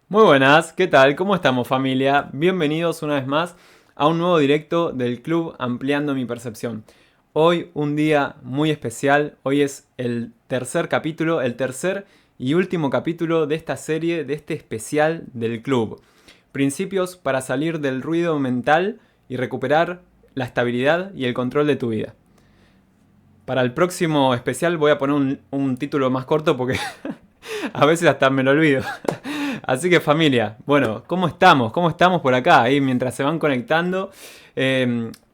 Muy buenas, ¿qué tal? ¿Cómo estamos familia? Bienvenidos una vez más a un nuevo directo del club Ampliando mi Percepción. Hoy un día muy especial, hoy es el tercer capítulo, el tercer y último capítulo de esta serie, de este especial del club. Principios para salir del ruido mental y recuperar la estabilidad y el control de tu vida. Para el próximo especial voy a poner un título más corto porque a veces hasta me lo olvido. Así que familia, bueno, ¿cómo estamos? ¿Cómo estamos por acá? Ahí mientras se van conectando.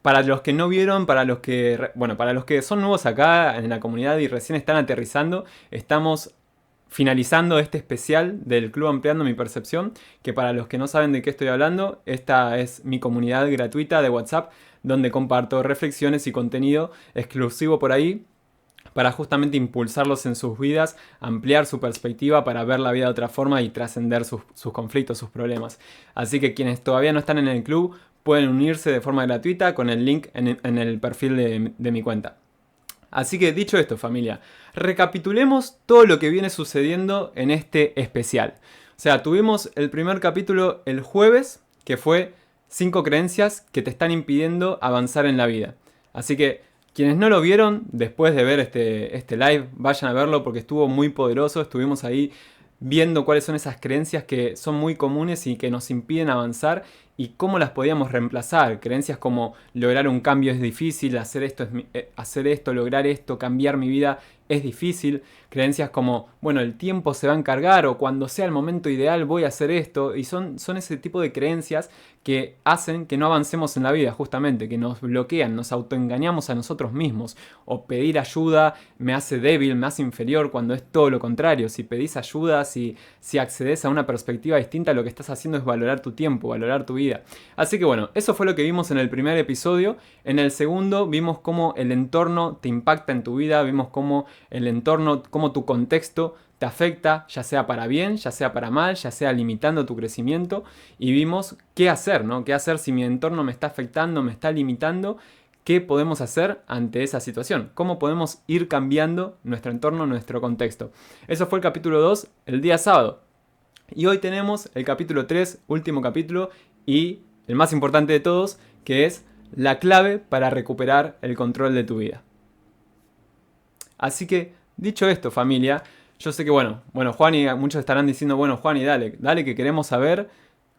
Para los que no vieron, para los que son nuevos acá en la comunidad y recién están aterrizando, estamos finalizando este especial del Club Ampliando mi Percepción, que para los que no saben de qué estoy hablando, esta es mi comunidad gratuita de WhatsApp, donde comparto reflexiones y contenido exclusivo por ahí para justamente impulsarlos en sus vidas, ampliar su perspectiva para ver la vida de otra forma y trascender sus conflictos, sus problemas. Así que quienes todavía no están en el club pueden unirse de forma gratuita con el link en el perfil de mi cuenta. Así que dicho esto familia, recapitulemos todo lo que viene sucediendo en este especial. O sea, tuvimos el primer capítulo el jueves, que fue 5 creencias que te están impidiendo avanzar en la vida. Así que quienes no lo vieron, después de ver este live, vayan a verlo porque estuvo muy poderoso. Estuvimos ahí viendo cuáles son esas creencias que son muy comunes y que nos impiden avanzar y cómo las podíamos reemplazar. Creencias como lograr un cambio es difícil, hacer esto, lograr esto, cambiar mi vida es difícil. Creencias como, bueno, el tiempo se va a encargar o cuando sea el momento ideal voy a hacer esto. Y son ese tipo de creencias que hacen que no avancemos en la vida, justamente, que nos bloquean, nos autoengañamos a nosotros mismos. O pedir ayuda me hace débil, me hace inferior, cuando es todo lo contrario. Si pedís ayuda, si accedes a una perspectiva distinta, lo que estás haciendo es valorar tu tiempo, valorar tu vida. Así que bueno, eso fue lo que vimos en el primer episodio. En el segundo vimos cómo el entorno te impacta en tu vida, vimos cómo el entorno, cómo tu contexto te afecta, ya sea para bien, ya sea para mal, ya sea limitando tu crecimiento, y vimos qué hacer, ¿no? ¿Qué hacer si mi entorno me está afectando, me está limitando? ¿Qué podemos hacer ante esa situación? ¿Cómo podemos ir cambiando nuestro entorno, nuestro contexto? Eso fue el capítulo 2 el día sábado. Y hoy tenemos el capítulo 3, último capítulo, y el más importante de todos, que es la clave para recuperar el control de tu vida. Así que, dicho esto, familia, yo sé que, bueno, Juan y muchos estarán diciendo, bueno, Juan y dale que queremos saber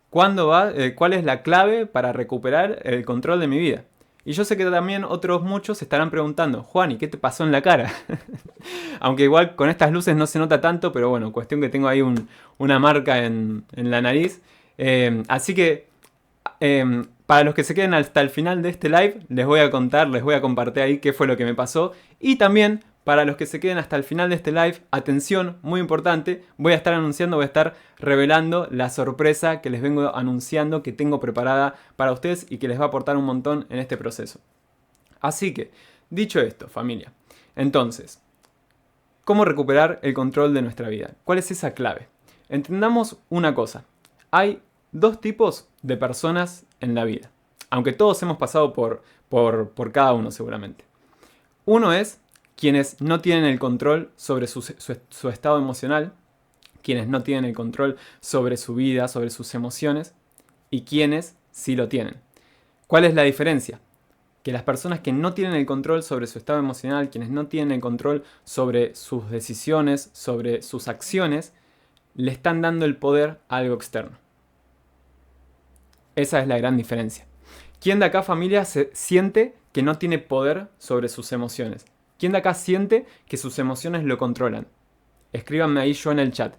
cuál es la clave para recuperar el control de mi vida. Y yo sé que también otros muchos estarán preguntando, Juan, ¿y qué te pasó en la cara? Aunque igual con estas luces no se nota tanto, pero bueno, cuestión que tengo ahí una marca en la nariz. Así que para los que se queden hasta el final de este live, les voy a contar, les voy a compartir ahí qué fue lo que me pasó. Y también, para los que se queden hasta el final de este live, atención, muy importante, voy a estar revelando la sorpresa que les vengo anunciando, que tengo preparada para ustedes y que les va a aportar un montón en este proceso. Así que, dicho esto, familia, entonces, ¿cómo recuperar el control de nuestra vida? ¿Cuál es esa clave? Entendamos una cosa. Hay dos tipos de personas en la vida. Aunque todos hemos pasado por cada uno seguramente. Uno es quienes no tienen el control sobre su estado emocional, quienes no tienen el control sobre su vida, sobre sus emociones, y quienes sí lo tienen. ¿Cuál es la diferencia? Que las personas que no tienen el control sobre su estado emocional, quienes no tienen el control sobre sus decisiones, sobre sus acciones, le están dando el poder a algo externo. Esa es la gran diferencia. ¿Quién de acá, familia, se siente que no tiene poder sobre sus emociones? ¿Quién de acá siente que sus emociones lo controlan? Escríbanme ahí yo en el chat.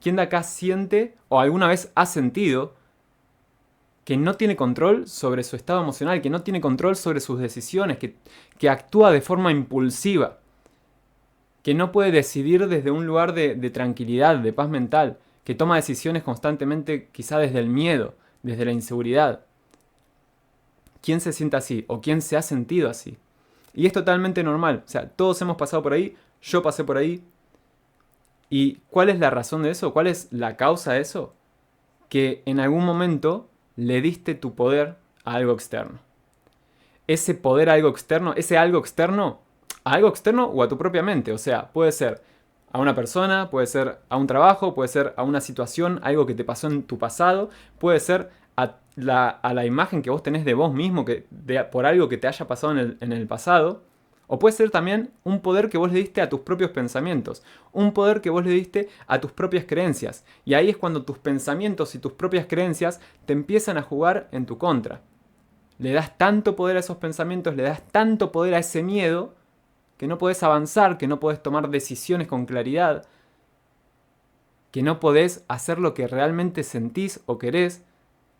¿Quién de acá siente o alguna vez ha sentido que no tiene control sobre su estado emocional, que no tiene control sobre sus decisiones, que actúa de forma impulsiva, que no puede decidir desde un lugar de tranquilidad, de paz mental, que toma decisiones constantemente quizá desde el miedo, desde la inseguridad? ¿Quién se siente así o quién se ha sentido así? Y es totalmente normal, o sea, todos hemos pasado por ahí, yo pasé por ahí. ¿Y cuál es la razón de eso? ¿Cuál es la causa de eso? Que en algún momento le diste tu poder a algo externo. Ese poder a algo externo, ese algo externo, a algo externo o a tu propia mente. O sea, puede ser A una persona, puede ser a un trabajo, puede ser a una situación, algo que te pasó en tu pasado, puede ser a la imagen que vos tenés de vos mismo por algo que te haya pasado en el pasado. O puede ser también un poder que vos le diste a tus propios pensamientos, un poder que vos le diste a tus propias creencias. Y ahí es cuando tus pensamientos y tus propias creencias te empiezan a jugar en tu contra. Le das tanto poder a esos pensamientos, le das tanto poder a ese miedo, que no podés avanzar, que no podés tomar decisiones con claridad, que no podés hacer lo que realmente sentís o querés,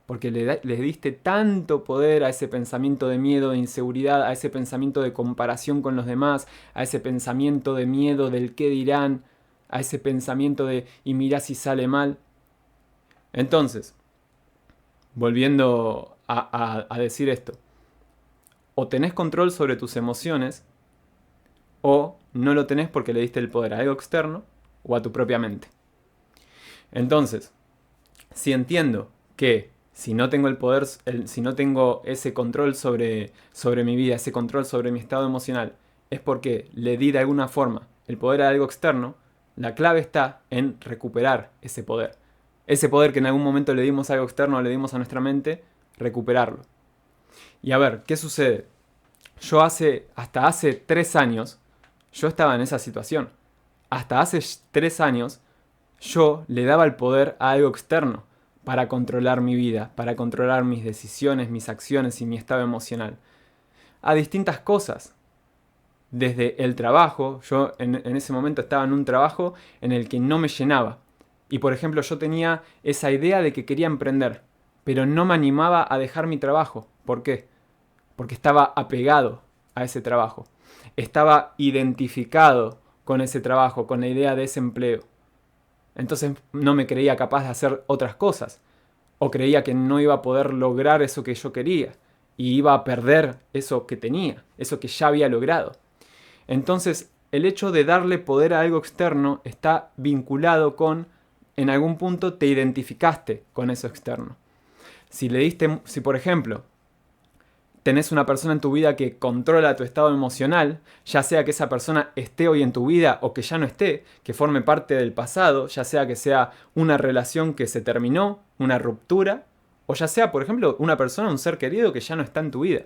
porque le diste tanto poder a ese pensamiento de miedo, de inseguridad, a ese pensamiento de comparación con los demás, a ese pensamiento de miedo del qué dirán, a ese pensamiento de y mirá si sale mal. Entonces, volviendo a decir esto, o tenés control sobre tus emociones, o no lo tenés porque le diste el poder a algo externo o a tu propia mente. Entonces, si entiendo que si no tengo el poder, si no tengo ese control sobre mi vida, ese control sobre mi estado emocional, es porque le di de alguna forma el poder a algo externo, la clave está en recuperar ese poder. Ese poder que en algún momento le dimos a algo externo, le dimos a nuestra mente, recuperarlo. Y a ver, ¿qué sucede? Yo hasta hace 3 años, yo estaba en esa situación. Hasta hace 3 años, yo le daba el poder a algo externo para controlar mi vida, para controlar mis decisiones, mis acciones y mi estado emocional. A distintas cosas. Desde el trabajo, yo en ese momento estaba en un trabajo en el que no me llenaba. Y por ejemplo, yo tenía esa idea de que quería emprender, pero no me animaba a dejar mi trabajo. ¿Por qué? Porque estaba apegado a ese trabajo. Estaba identificado con ese trabajo, con la idea de ese empleo. Entonces no me creía capaz de hacer otras cosas. O creía que no iba a poder lograr eso que yo quería. Y iba a perder eso que tenía, eso que ya había logrado. Entonces el hecho de darle poder a algo externo está vinculado con, en algún punto te identificaste con eso externo. Si por ejemplo tenés una persona en tu vida que controla tu estado emocional, ya sea que esa persona esté hoy en tu vida o que ya no esté, que forme parte del pasado, ya sea una relación que se terminó, una ruptura, o ya sea, por ejemplo, una persona, un ser querido que ya no está en tu vida.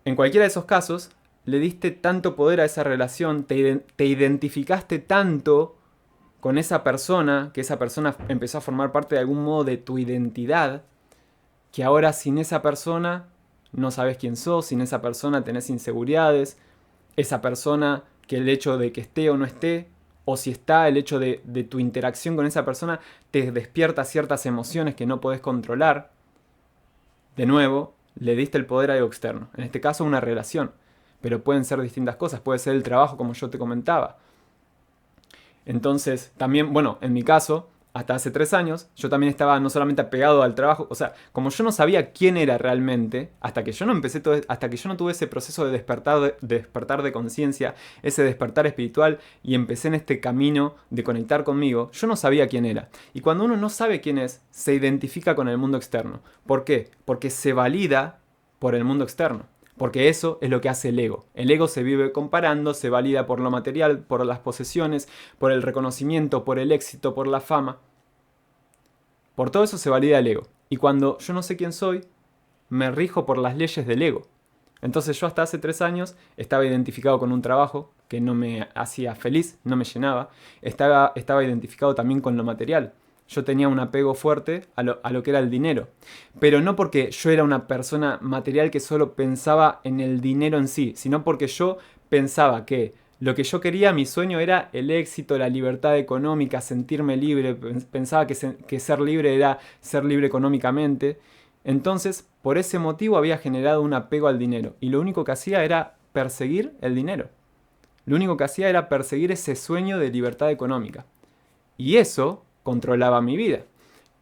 En cualquiera de esos casos, le diste tanto poder a esa relación, te identificaste tanto con esa persona, que esa persona empezó a formar parte de algún modo de tu identidad, que ahora sin esa persona no sabes quién sos, sin esa persona tenés inseguridades, esa persona que el hecho de que esté o no esté, o si está, el hecho de tu interacción con esa persona te despierta ciertas emociones que no podés controlar. De nuevo, le diste el poder a algo externo, en este caso una relación, pero pueden ser distintas cosas, puede ser el trabajo como yo te comentaba. Entonces, también, bueno, en mi caso, hasta hace 3 años, yo también estaba no solamente apegado al trabajo, o sea, como yo no sabía quién era realmente, hasta que yo no tuve ese proceso de despertar de conciencia, ese despertar espiritual, y empecé en este camino de conectar conmigo, yo no sabía quién era. Y cuando uno no sabe quién es, se identifica con el mundo externo. ¿Por qué? Porque se valida por el mundo externo. Porque eso es lo que hace el ego. El ego se vive comparando, se valida por lo material, por las posesiones, por el reconocimiento, por el éxito, por la fama. Por todo eso se valida el ego. Y cuando yo no sé quién soy, me rijo por las leyes del ego. Entonces yo hasta hace 3 años estaba identificado con un trabajo que no me hacía feliz, no me llenaba. Estaba identificado también con lo material. Yo tenía un apego fuerte a lo que era el dinero. Pero no porque yo era una persona material que solo pensaba en el dinero en sí, sino porque yo pensaba que lo que yo quería, mi sueño era el éxito, la libertad económica, sentirme libre. Pensaba que ser libre era ser libre económicamente. Entonces, por ese motivo había generado un apego al dinero. Y lo único que hacía era perseguir el dinero. Lo único que hacía era perseguir ese sueño de libertad económica. Y eso controlaba mi vida.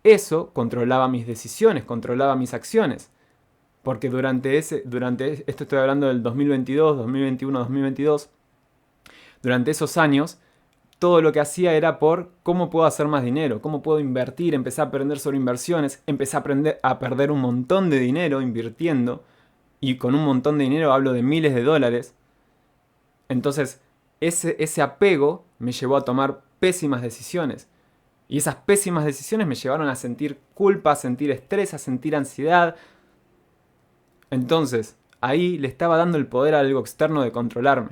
Eso controlaba mis decisiones, controlaba mis acciones. Porque esto estoy hablando del 2022, 2021, 2022, durante esos años, todo lo que hacía era por cómo puedo hacer más dinero, cómo puedo invertir, empecé a aprender sobre inversiones, empecé a perder un montón de dinero invirtiendo, y con un montón de dinero hablo de miles de dólares. Entonces, ese apego me llevó a tomar pésimas decisiones. Y esas pésimas decisiones me llevaron a sentir culpa, a sentir estrés, a sentir ansiedad. Entonces, ahí le estaba dando el poder a algo externo de controlarme.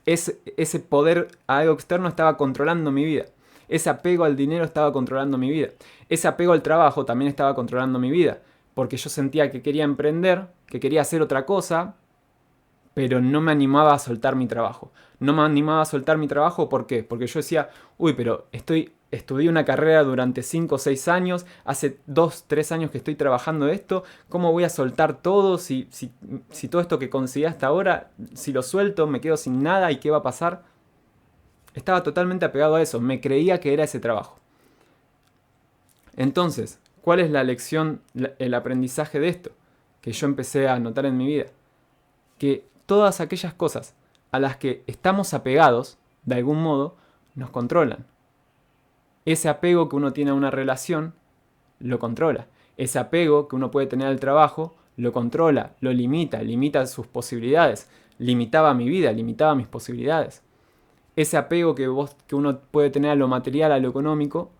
Ese poder a algo externo estaba controlando mi vida. Ese apego al dinero estaba controlando mi vida. Ese apego al trabajo también estaba controlando mi vida. Porque yo sentía que quería emprender, que quería hacer otra cosa, pero no me animaba a soltar mi trabajo. No me animaba a soltar mi trabajo, ¿por qué? Porque yo decía, uy, pero estudié una carrera durante 5 o 6 años, hace 2, 3 años que estoy trabajando esto, ¿cómo voy a soltar todo si todo esto que conseguí hasta ahora, si lo suelto, me quedo sin nada y qué va a pasar? Estaba totalmente apegado a eso, me creía que era ese trabajo. Entonces, ¿cuál es la lección, el aprendizaje de esto? Que yo empecé a notar en mi vida. Que todas aquellas cosas a las que estamos apegados, de algún modo, nos controlan. Ese apego que uno tiene a una relación, lo controla. Ese apego que uno puede tener al trabajo, lo controla, lo limita sus posibilidades. Limitaba mi vida, limitaba mis posibilidades. Ese apego que uno puede tener a lo material, a lo económico,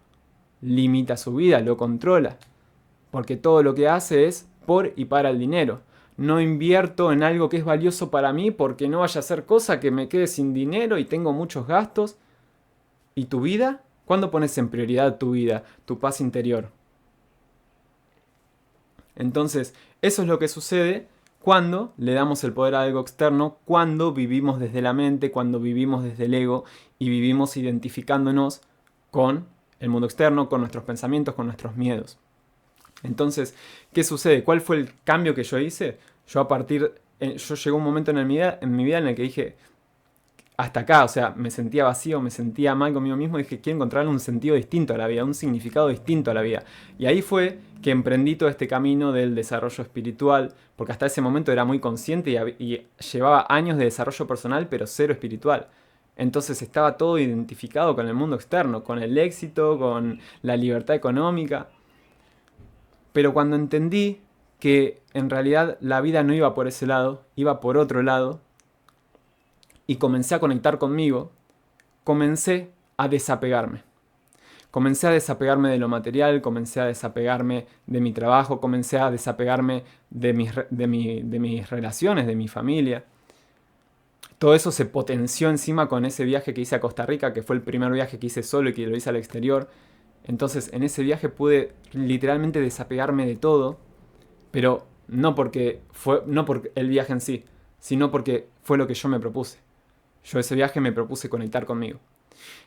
limita su vida, lo controla. Porque todo lo que hace es por y para el dinero. No invierto en algo que es valioso para mí porque no vaya a ser cosa que me quede sin dinero y tengo muchos gastos. ¿Y tu vida? ¿Cuándo pones en prioridad tu vida, tu paz interior? Entonces, eso es lo que sucede cuando le damos el poder a algo externo, cuando vivimos desde la mente, cuando vivimos desde el ego y vivimos identificándonos con el mundo externo, con nuestros pensamientos, con nuestros miedos. Entonces, ¿qué sucede? ¿Cuál fue el cambio que yo hice? Yo llegó un momento en mi vida en el que dije, hasta acá, o sea, me sentía vacío, me sentía mal conmigo mismo, y dije, quiero encontrar un sentido distinto a la vida, un significado distinto a la vida. Y ahí fue que emprendí todo este camino del desarrollo espiritual, porque hasta ese momento era muy consciente y llevaba años de desarrollo personal, pero cero espiritual. Entonces estaba todo identificado con el mundo externo, con el éxito, con la libertad económica. Pero cuando entendí que en realidad la vida no iba por ese lado, iba por otro lado, y comencé a conectar conmigo, comencé a desapegarme. Comencé a desapegarme de lo material, comencé a desapegarme de mi trabajo, comencé a desapegarme de mis relaciones, de mi familia. Todo eso se potenció encima con ese viaje que hice a Costa Rica, que fue el primer viaje que hice solo y que lo hice al exterior. Entonces en ese viaje pude literalmente desapegarme de todo, pero no por el viaje en sí, sino porque fue lo que yo me propuse. Yo ese viaje me propuse conectar conmigo.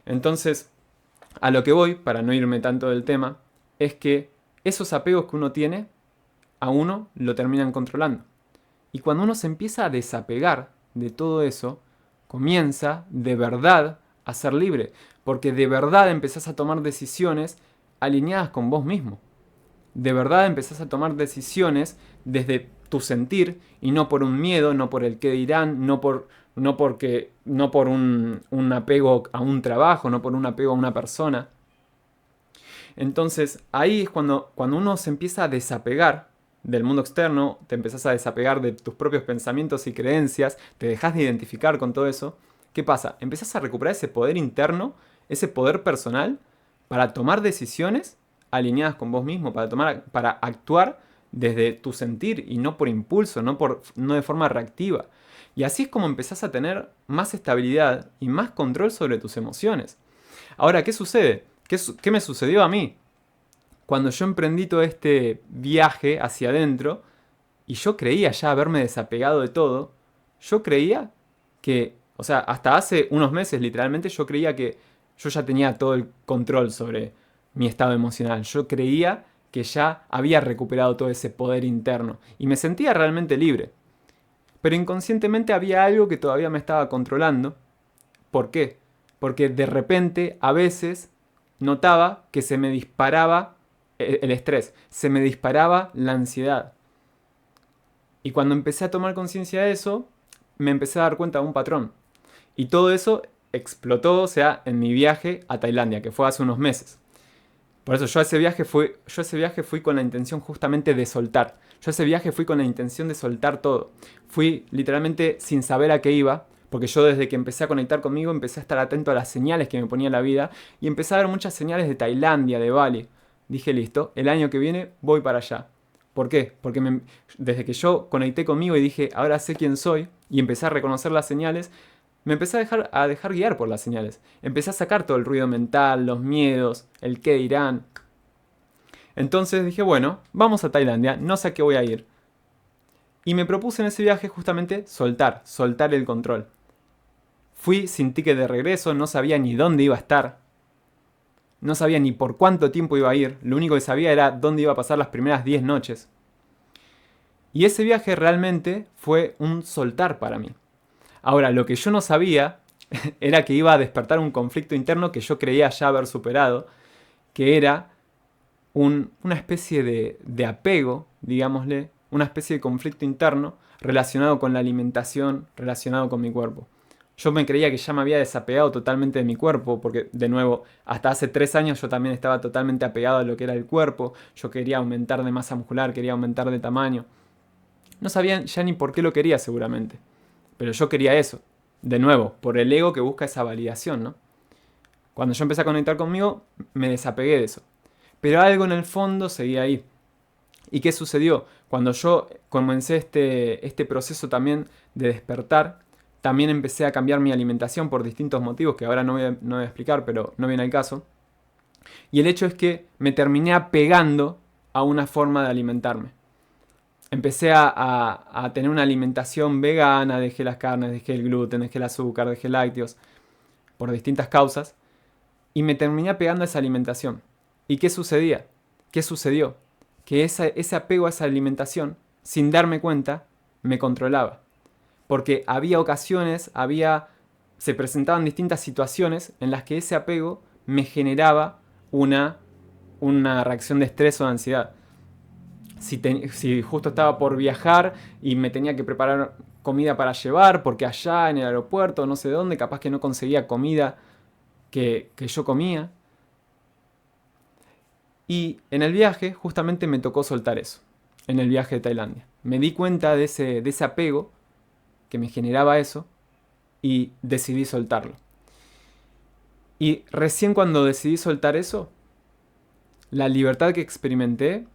Entonces, a lo que voy, para no irme tanto del tema, es que esos apegos que uno tiene, a uno lo terminan controlando. Y cuando uno se empieza a desapegar de todo eso, comienza de verdad a ser libre. Porque de verdad empezás a tomar decisiones alineadas con vos mismo. De verdad empezás a tomar decisiones desde tu sentir y no por un miedo, no por el qué dirán, no por un apego a un trabajo, no por un apego a una persona. Entonces ahí es cuando uno se empieza a desapegar del mundo externo, te empezás a desapegar de tus propios pensamientos y creencias, te dejas de identificar con todo eso. ¿Qué pasa? Empezás a recuperar ese poder interno, ese poder personal para tomar decisiones alineadas con vos mismo, para actuar desde tu sentir y no por impulso, no de forma reactiva. Y así es como empezás a tener más estabilidad y más control sobre tus emociones. Ahora, ¿qué sucede? ¿Qué me sucedió a mí? Cuando yo emprendí todo este viaje hacia adentro, y yo creía ya haberme desapegado de todo, yo creía que, o sea, hasta hace unos meses literalmente yo creía que yo ya tenía todo el control sobre mi estado emocional. Yo creía que ya había recuperado todo ese poder interno y me sentía realmente libre. Pero inconscientemente había algo que todavía me estaba controlando. ¿Por qué? Porque de repente, a veces, notaba que se me disparaba el estrés, se me disparaba la ansiedad. Y cuando empecé a tomar conciencia de eso, me empecé a dar cuenta de un patrón. Y todo eso explotó, o sea, en mi viaje a Tailandia, que fue hace unos meses. Por eso yo a ese viaje fui con la intención justamente de soltar. Yo a ese viaje fui con la intención de soltar todo. Fui literalmente sin saber a qué iba, Porque yo desde que empecé a conectar conmigo empecé a estar atento a las señales que me ponía la vida y empecé a ver muchas señales de Tailandia, de Bali. Dije, listo, el año que viene voy para allá. ¿Por qué? Porque desde que yo conecté conmigo y dije, ahora sé quién soy, y empecé a reconocer las señales, me empecé a dejar guiar por las señales. Empecé a sacar todo el ruido mental, los miedos, el qué dirán. Entonces dije, bueno, vamos a Tailandia, no sé a qué voy a ir. Y me propuse en ese viaje justamente soltar el control. Fui sin ticket de regreso, no sabía ni dónde iba a estar. No sabía ni por cuánto tiempo iba a ir. Lo único que sabía era dónde iba a pasar las primeras 10 noches. Y ese viaje realmente fue un soltar para mí. Ahora, lo que yo no sabía era que iba a despertar un conflicto interno que yo creía ya haber superado, que era una especie de apego, digámosle, una especie de conflicto interno relacionado con la alimentación, relacionado con mi cuerpo. Yo me creía que ya me había desapegado totalmente de mi cuerpo, porque de nuevo, hasta hace 3 años yo también estaba totalmente apegado a lo que era el cuerpo. Yo quería aumentar de masa muscular, quería aumentar de tamaño. No sabía ya ni por qué lo quería seguramente, pero yo quería eso. De nuevo, por el ego que busca esa validación, ¿no? Cuando yo empecé a conectar conmigo, me desapegué de eso. Pero algo en el fondo seguía ahí. ¿Y qué sucedió? Cuando yo comencé este proceso también de despertar, también empecé a cambiar mi alimentación por distintos motivos que ahora no voy a explicar, pero no viene al caso. Y el hecho es que me terminé apegando a una forma de alimentarme. Empecé a tener una alimentación vegana, dejé las carnes, dejé el gluten, dejé el azúcar, dejé lácteos, por distintas causas, y me terminé apegando a esa alimentación. ¿Y qué sucedía? ¿Qué sucedió? Que ese apego a esa alimentación, sin darme cuenta, me controlaba. Porque había ocasiones, se presentaban distintas situaciones en las que ese apego me generaba una reacción de estrés o de ansiedad. Si justo estaba por viajar y me tenía que preparar comida para llevar, porque allá en el aeropuerto, no sé dónde, capaz que no conseguía comida que yo comía. Y en el viaje justamente me tocó soltar eso, en el viaje de Tailandia. Me di cuenta de ese apego que me generaba eso y decidí soltarlo. Y recién cuando decidí soltar eso, la libertad que experimenté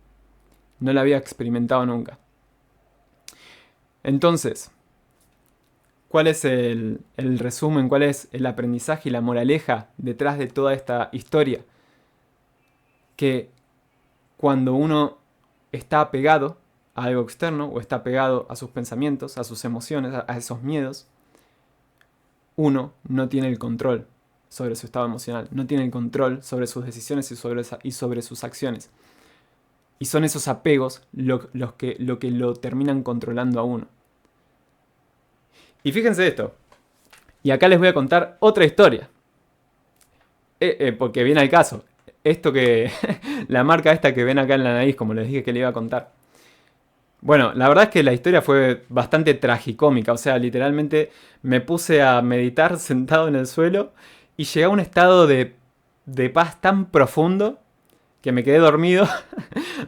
no la había experimentado nunca. Entonces, ¿cuál es el resumen? ¿Cuál es el aprendizaje y la moraleja detrás de toda esta historia? Que cuando uno está apegado a algo externo o está apegado a sus pensamientos, a sus emociones, a esos miedos, uno no tiene el control sobre su estado emocional, no tiene el control sobre sus decisiones y sobre sus acciones. Y son esos apegos lo que lo terminan controlando a uno. Y fíjense esto. Y acá les voy a contar otra historia. Porque viene al caso. Esto que... la marca esta que ven acá en la nariz, como les dije que le iba a contar. Bueno, la verdad es que la historia fue bastante tragicómica. O sea, literalmente me puse a meditar sentado en el suelo y llegué a un estado de paz tan profundo que me quedé dormido,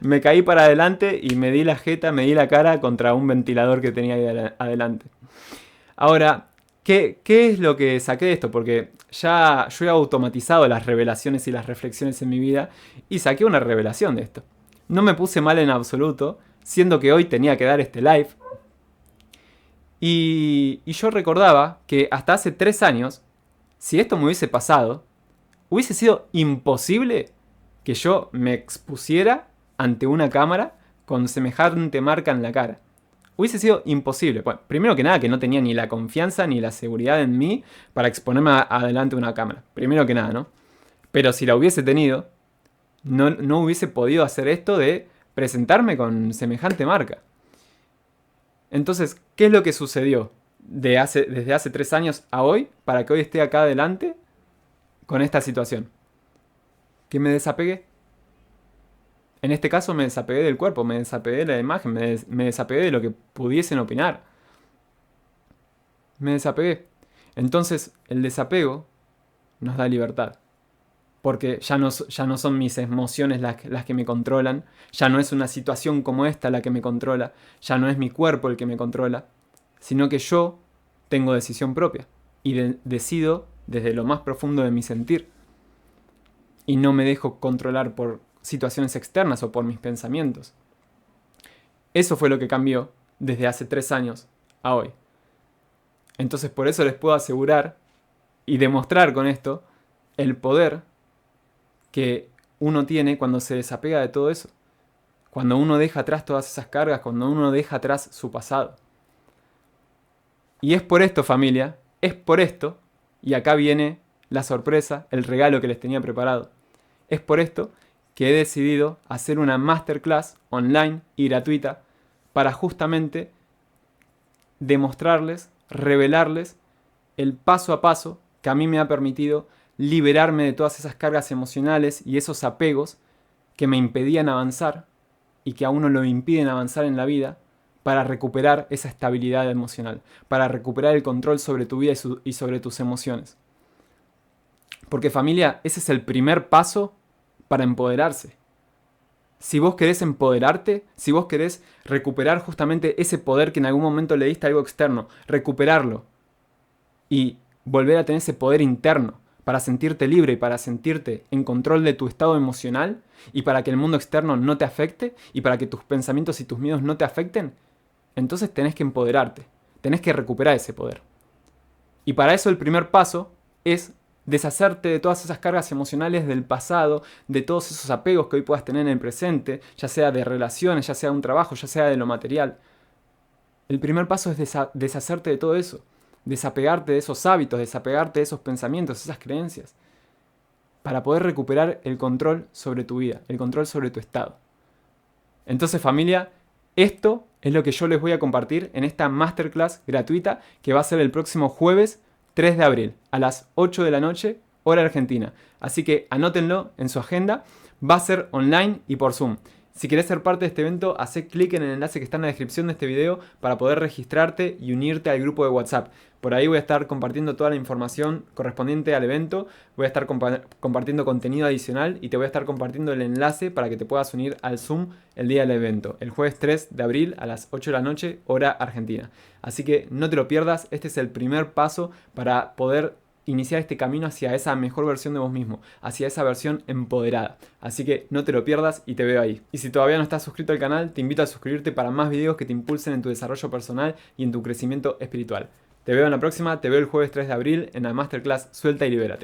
me caí para adelante y me di la jeta, me di la cara contra un ventilador que tenía ahí adelante. Ahora, ¿qué es lo que saqué de esto? Porque ya yo he automatizado las revelaciones y las reflexiones en mi vida y saqué una revelación de esto. No me puse mal en absoluto, siendo que hoy tenía que dar este live. Y yo recordaba que hasta hace 3 años, si esto me hubiese pasado, hubiese sido imposible que yo me expusiera ante una cámara con semejante marca en la cara. Hubiese sido imposible. Bueno, primero que nada, que no tenía ni la confianza ni la seguridad en mí para exponerme adelante de una cámara. Primero que nada, ¿no? Pero si la hubiese tenido, no hubiese podido hacer esto de presentarme con semejante marca. Entonces, ¿qué es lo que sucedió desde hace 3 años a hoy para que hoy esté acá adelante con esta situación? Que me desapegué. En este caso me desapegué del cuerpo, me desapegué de la imagen, me desapegué de lo que pudiesen opinar. Me desapegué. Entonces el desapego nos da libertad. Porque ya no son mis emociones las que me controlan, ya no es una situación como esta la que me controla, ya no es mi cuerpo el que me controla, sino que yo tengo decisión propia y decido desde lo más profundo de mi sentir. Y no me dejo controlar por situaciones externas o por mis pensamientos. Eso fue lo que cambió desde hace 3 años a hoy. Entonces por eso les puedo asegurar y demostrar con esto el poder que uno tiene cuando se desapega de todo eso. Cuando uno deja atrás todas esas cargas, cuando uno deja atrás su pasado. Y es por esto, familia, es por esto, y acá viene la sorpresa, el regalo que les tenía preparado. Es por esto que he decidido hacer una masterclass online y gratuita para justamente demostrarles, revelarles el paso a paso que a mí me ha permitido liberarme de todas esas cargas emocionales y esos apegos que me impedían avanzar y que a uno lo impiden avanzar en la vida, para recuperar esa estabilidad emocional, para recuperar el control sobre tu vida y sobre tus emociones. Porque familia, ese es el primer paso para empoderarse. Si vos querés empoderarte, si vos querés recuperar justamente ese poder que en algún momento le diste a algo externo, recuperarlo y volver a tener ese poder interno para sentirte libre y para sentirte en control de tu estado emocional y para que el mundo externo no te afecte y para que tus pensamientos y tus miedos no te afecten, entonces tenés que empoderarte, tenés que recuperar ese poder. Y para eso el primer paso es deshacerte de todas esas cargas emocionales del pasado, de todos esos apegos que hoy puedas tener en el presente, ya sea de relaciones, ya sea de un trabajo, ya sea de lo material. El primer paso es deshacerte de todo eso, desapegarte de esos hábitos, desapegarte de esos pensamientos, esas creencias, para poder recuperar el control sobre tu vida, el control sobre tu estado. Entonces, familia, esto es lo que yo les voy a compartir en esta masterclass gratuita que va a ser el próximo jueves 3 de abril a las 8 de la noche, hora argentina. Así que anótenlo en su agenda. Va a ser online y por Zoom. Si querés ser parte de este evento, hacé clic en el enlace que está en la descripción de este video para poder registrarte y unirte al grupo de WhatsApp. Por ahí voy a estar compartiendo toda la información correspondiente al evento, voy a estar compartiendo contenido adicional y te voy a estar compartiendo el enlace para que te puedas unir al Zoom el día del evento, el jueves 3 de abril a las 8 de la noche, hora argentina. Así que no te lo pierdas, este es el primer paso para poder iniciar este camino hacia esa mejor versión de vos mismo, hacia esa versión empoderada. Así que no te lo pierdas y te veo ahí. Y si todavía no estás suscrito al canal, te invito a suscribirte para más videos que te impulsen en tu desarrollo personal y en tu crecimiento espiritual. Te veo en la próxima, te veo el jueves 3 de abril en la Masterclass Suelta y Libérate.